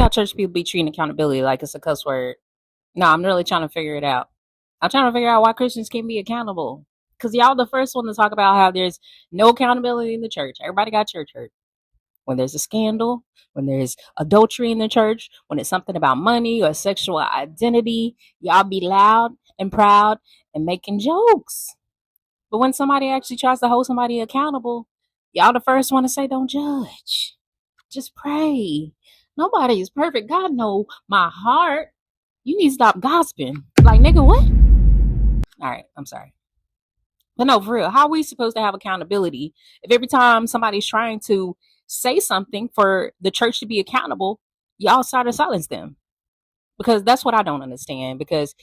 y'all church people be treating accountability like it's a cuss word? No, I'm really trying to figure it out. I'm trying to figure out why Christians can't be accountable. Because y'all the first one to talk about how there's no accountability in the church. Everybody got church hurt. When there's a scandal, when there's adultery in the church, when it's something about money or sexual identity, y'all be loud and proud and making jokes. But when somebody actually tries to hold somebody accountable, y'all the first one to say, don't judge. Just pray. Nobody is perfect. God know my heart. You need to stop gossiping. Like, nigga, what? All right, I'm sorry. But no, for real, how are we supposed to have accountability if every time somebody's trying to say something for the church to be accountable, y'all start to silence them? Because that's what I don't understand. Because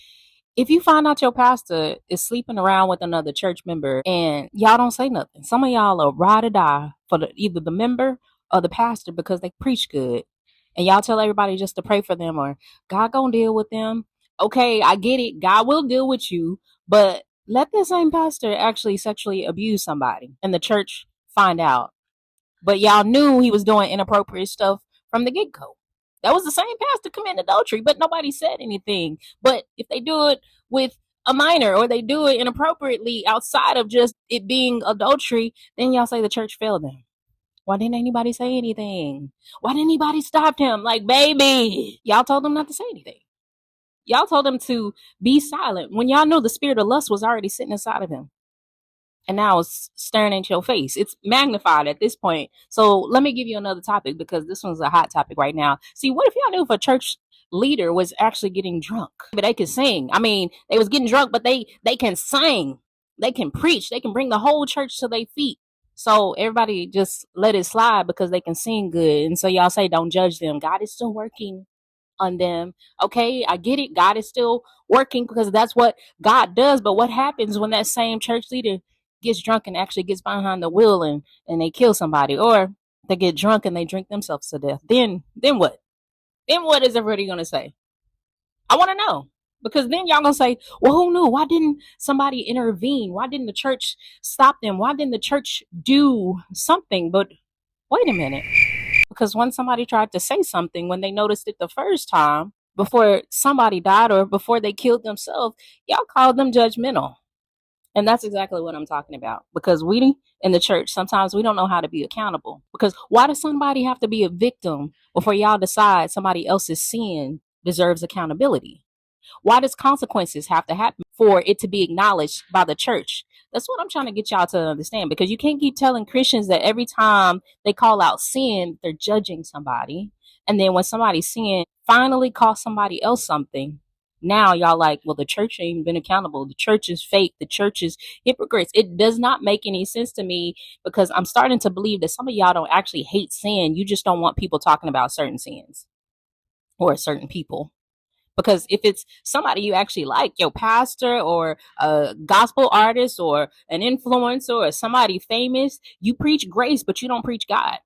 if you find out your pastor is sleeping around with another church member and y'all don't say nothing, some of y'all are ride or die for either the member or the pastor because they preach good. And y'all tell everybody just to pray for them or God gonna deal with them. Okay, I get it. God will deal with you. But let the same pastor actually sexually abuse somebody and the church find out. But y'all knew he was doing inappropriate stuff from the get-go. That was the same pastor committing adultery, but nobody said anything. But if they do it with a minor or they do it inappropriately outside of just it being adultery, then y'all say the church failed them. Why didn't anybody say anything? Why didn't anybody stop him? Like, baby, y'all told him not to say anything. Y'all told him to be silent when y'all knew the spirit of lust was already sitting inside of him. And now it's staring into your face. It's magnified at this point. So let me give you another topic because this one's a hot topic right now. See, what if y'all knew if a church leader was actually getting drunk, but they could sing? I mean, they was getting drunk, but they can sing, they can preach, they can bring the whole church to their feet. So everybody just let it slide because they can sing good. And so y'all say, don't judge them. God is still working on them. Okay, I get it. God is still working because that's what God does. But what happens when that same church leader gets drunk and actually gets behind the wheel and they kill somebody, or they get drunk and they drink themselves to death? Then what? Then what is everybody gonna say? I want to know. Because then y'all gonna say, well, who knew? Why didn't somebody intervene? Why didn't the church stop them? Why didn't the church do something? But wait a minute. Because when somebody tried to say something, when they noticed it the first time, before somebody died or before they killed themselves, y'all called them judgmental. And that's exactly what I'm talking about. Because we in the church, sometimes we don't know how to be accountable. Because why does somebody have to be a victim before y'all decide somebody else's sin deserves accountability? Why does consequences have to happen for it to be acknowledged by the church? That's what I'm trying to get y'all to understand, because you can't keep telling Christians that every time they call out sin, they're judging somebody. And then when somebody's sin finally costs somebody else something, now y'all like, well, the church ain't even been accountable. The church is fake. The church is hypocrites. It does not make any sense to me, because I'm starting to believe that some of y'all don't actually hate sin. You just don't want people talking about certain sins or certain people. Because if it's somebody you actually like, your pastor or a gospel artist or an influencer or somebody famous, you preach grace, but you don't preach God.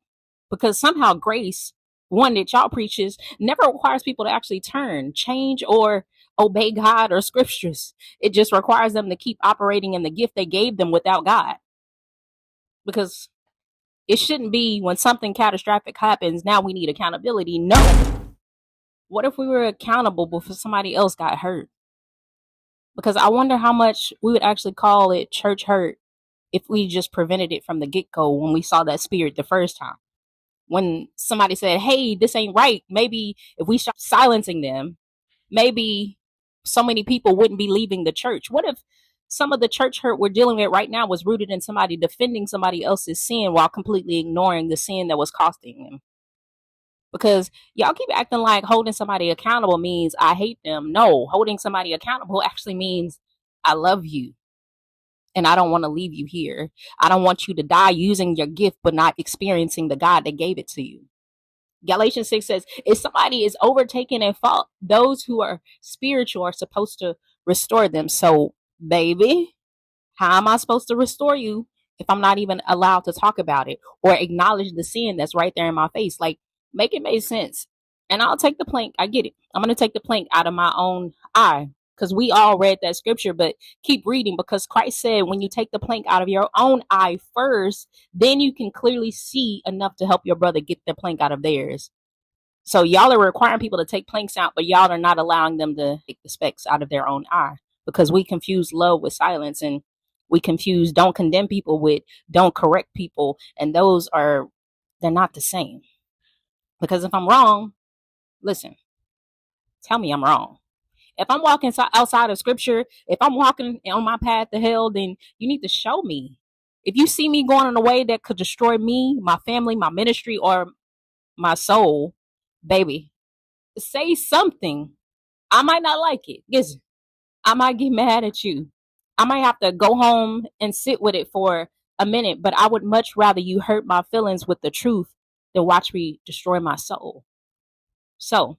Because somehow grace, one that y'all preaches, never requires people to actually turn, change, or obey God or scriptures. It just requires them to keep operating in the gift they gave them without God. Because it shouldn't be when something catastrophic happens, now we need accountability. No. What if we were accountable before somebody else got hurt? Because I wonder how much we would actually call it church hurt if we just prevented it from the get-go when we saw that spirit the first time. When somebody said, hey, this ain't right, maybe if we start silencing them, maybe so many people wouldn't be leaving the church. What if some of the church hurt we're dealing with right now was rooted in somebody defending somebody else's sin while completely ignoring the sin that was costing them? Because y'all keep acting like holding somebody accountable means I hate them. No, holding somebody accountable actually means I love you and I don't want to leave you here. I don't want you to die using your gift but not experiencing the God that gave it to you. Galatians 6 says, if somebody is overtaken in fault, those who are spiritual are supposed to restore them. So, baby, how am I supposed to restore you if I'm not even allowed to talk about it or acknowledge the sin that's right there in my face? Like, make it make sense. And I'll take the plank. I get it. I'm going to take the plank out of my own eye, because we all read that scripture, but keep reading, because Christ said when you take the plank out of your own eye first, then you can clearly see enough to help your brother get the plank out of theirs. So y'all are requiring people to take planks out, but y'all are not allowing them to take the specks out of their own eye, because we confuse love with silence, and we confuse don't condemn people with don't correct people. And they're not the same. Because if I'm wrong, listen, tell me I'm wrong. If I'm walking outside of scripture, if I'm walking on my path to hell, then you need to show me. If you see me going in a way that could destroy me, my family, my ministry, or my soul, baby, say something. I might not like it. Listen, I might get mad at you. I might have to go home and sit with it for a minute, but I would much rather you hurt my feelings with the truth than watch me destroy my soul. So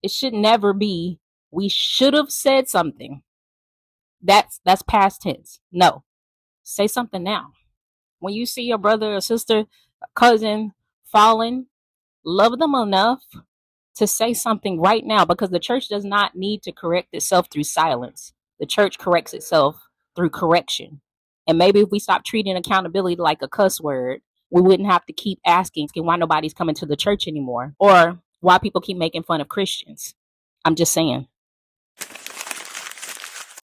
it should never be, we should have said something. That's past tense. No. Say something now. When you see your brother or sister, cousin falling, love them enough to say something right now, because the church does not need to correct itself through silence. The church corrects itself through correction. And maybe if we stop treating accountability like a cuss word, we wouldn't have to keep asking why nobody's coming to the church anymore, or why people keep making fun of Christians. I'm just saying.